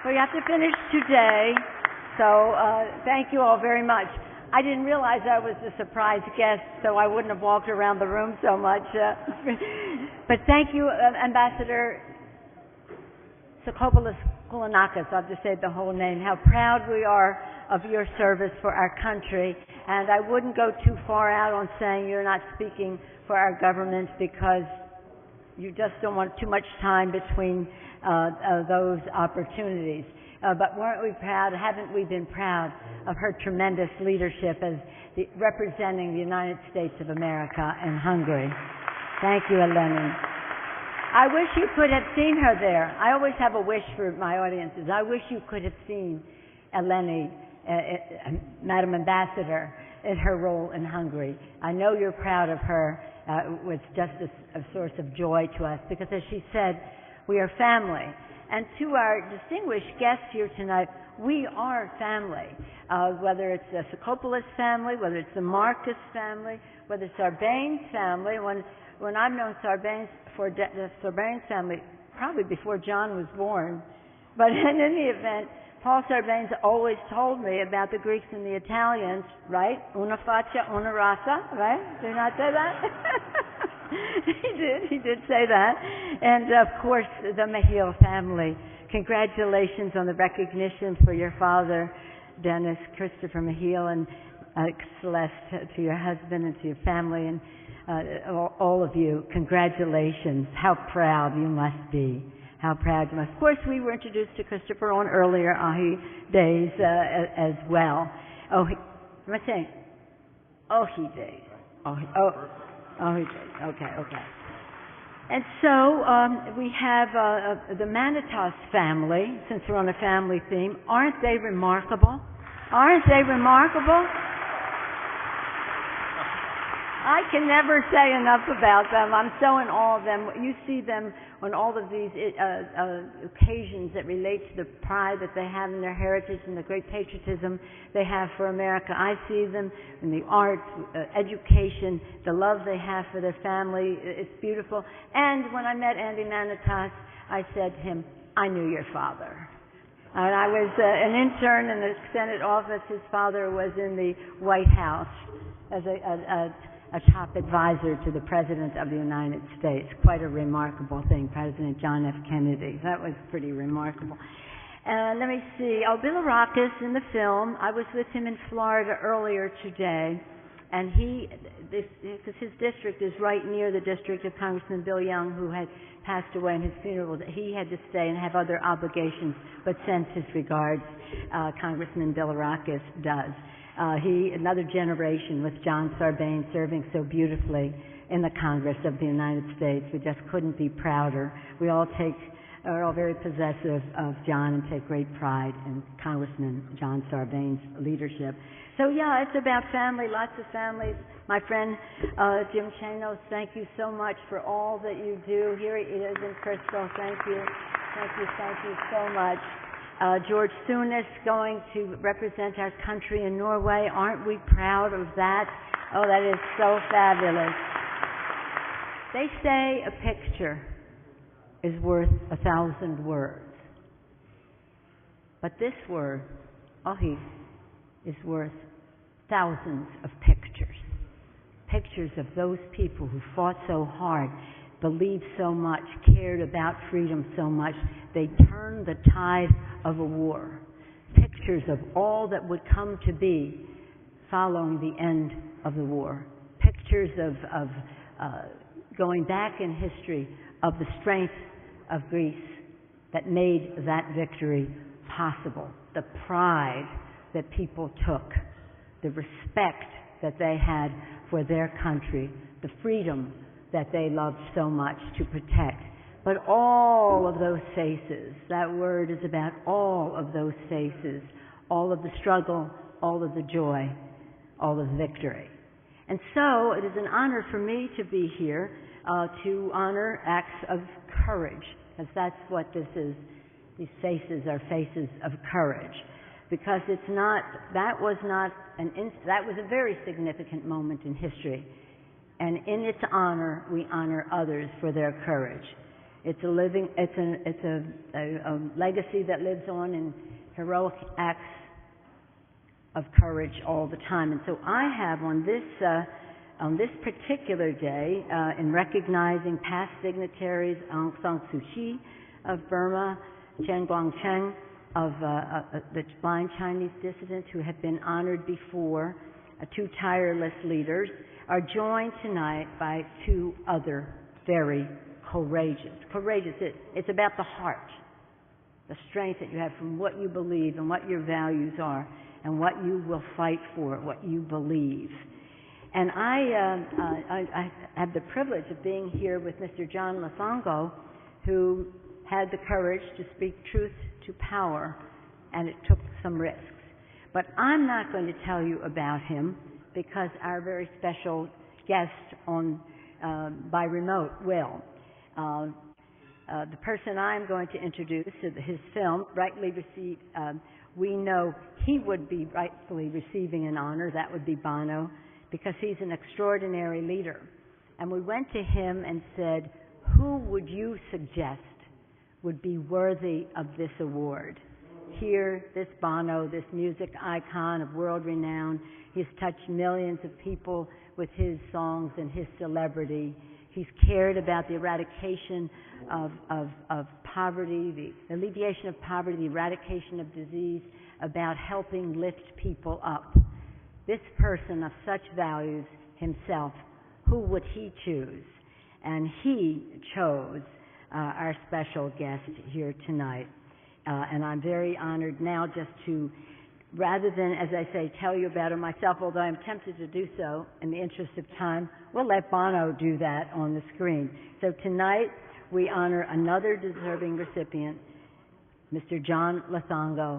We have to finish today, so thank you all very much. I didn't realize I was a surprise guest, so I wouldn't have walked around the room so much. But thank you, Ambassador Sokopoulos Koulonakis. I've just said the whole name. How proud we are of your service for our country. And I wouldn't go too far out on saying you're not speaking for our government because you just don't want too much time between those opportunities. But weren't we proud? Haven't we been proud of her tremendous leadership as representing the United States of America in Hungary? Thank you, Eleni. I wish you could have seen her there. I always have a wish for my audiences. I wish you could have seen Eleni, Madam Ambassador, in her role in Hungary. I know you're proud of her. It was just a source of joy to us because, as she said, we are family. And to our distinguished guests here tonight, we are family. Whether it's the Sokopoulos family, whether it's the Marcus family, whether it's Sarbanes family. When I've known Sarbanes the Sarbanes family, probably before John was born. But in any event, Paul Sarbanes always told me about the Greeks and the Italians, right? Una faccia, una rasa, right? Did he not say that? He did say that. And of course, the Mejia family. Congratulations on the recognition for your father, Dennis Christopher Mejia, and Celeste, to your husband and to your family, and all of you. Congratulations. How proud you must be. How proud you must. Of course, we were introduced to Christopher on earlier Oxi Days as well. Am I saying? Oxi Days. Oxi Days. Okay. And so we have the Manitas family, since we're on a family theme. Aren't they remarkable? Aren't they remarkable? I can never say enough about them. I'm so in awe of them. You see them on all of these occasions that relate to the pride that they have in their heritage and the great patriotism they have for America. I see them in the arts, education, the love they have for their family. It's beautiful. And when I met Andy Manitas, I said to him, I knew your father. And I was an intern in the Senate office. His father was in the White House as a top advisor to the President of the United States. Quite a remarkable thing, President John F. Kennedy. That was pretty remarkable. Let me see. Bilarakis in the film, I was with him in Florida earlier today, and because his district is right near the district of Congressman Bill Young, who had passed away in his funeral. He had to stay and have other obligations, but sends his regards. Congressman Bilarakis does. Another generation with John Sarbanes serving so beautifully in the Congress of the United States. We just couldn't be prouder. We are all very possessive of John and take great pride in Congressman John Sarbanes' leadership. So yeah, it's about family, lots of families. My friend Jim Chanos, thank you so much for all that you do. Here he is in Crystal. Thank you so much. George Sunis going to represent our country in Norway. Aren't we proud of that? Oh, that is so fabulous. They say a picture is worth 1,000 words. But this word, Oxi, is worth thousands of pictures. Pictures of those people who fought so hard, believed so much, cared about freedom so much, they turned the tide of a war. Pictures of all that would come to be following the end of the war. Pictures of going back in history of the strength of Greece that made that victory possible. The pride that people took, the respect that they had for their country, the freedom that they loved so much to protect. But all of those faces, that word is about all of those faces, all of the struggle, all of the joy, all of the victory. And so it is an honor for me to be here to honor acts of courage, because that's what this is. These faces are faces of courage, because that was a very significant moment in history. And in its honor, we honor others for their courage. It's a legacy that lives on in heroic acts of courage all the time. And so I have on this particular day, in recognizing past dignitaries, Aung San Suu Kyi of Burma, Chen Guangcheng of the blind Chinese dissidents who have been honored before, two tireless leaders, are joined tonight by two other very courageous. It's about the heart, the strength that you have from what you believe and what your values are and what you will fight for, what you believe. And I have the privilege of being here with Mr. John Githongo, who had the courage to speak truth to power, and it took some risks. But I'm not going to tell you about him because our very special guest by remote will. The person I'm going to introduce, his film, rightly received, we know he would be rightfully receiving an honor. That would be Bono, because he's an extraordinary leader. And we went to him and said, who would you suggest would be worthy of this award? Here, this Bono, this music icon of world renown, he's touched millions of people with his songs and his celebrity. He's cared about the eradication of poverty, the alleviation of poverty, the eradication of disease, about helping lift people up. This person of such values himself, who would he choose? And he chose our special guest here tonight. And I'm very honored now just to, rather than, as I say, tell you about it myself, although I'm tempted to do so in the interest of time, we'll let Bono do that on the screen. So tonight we honor another deserving recipient, Mr. John Githongo.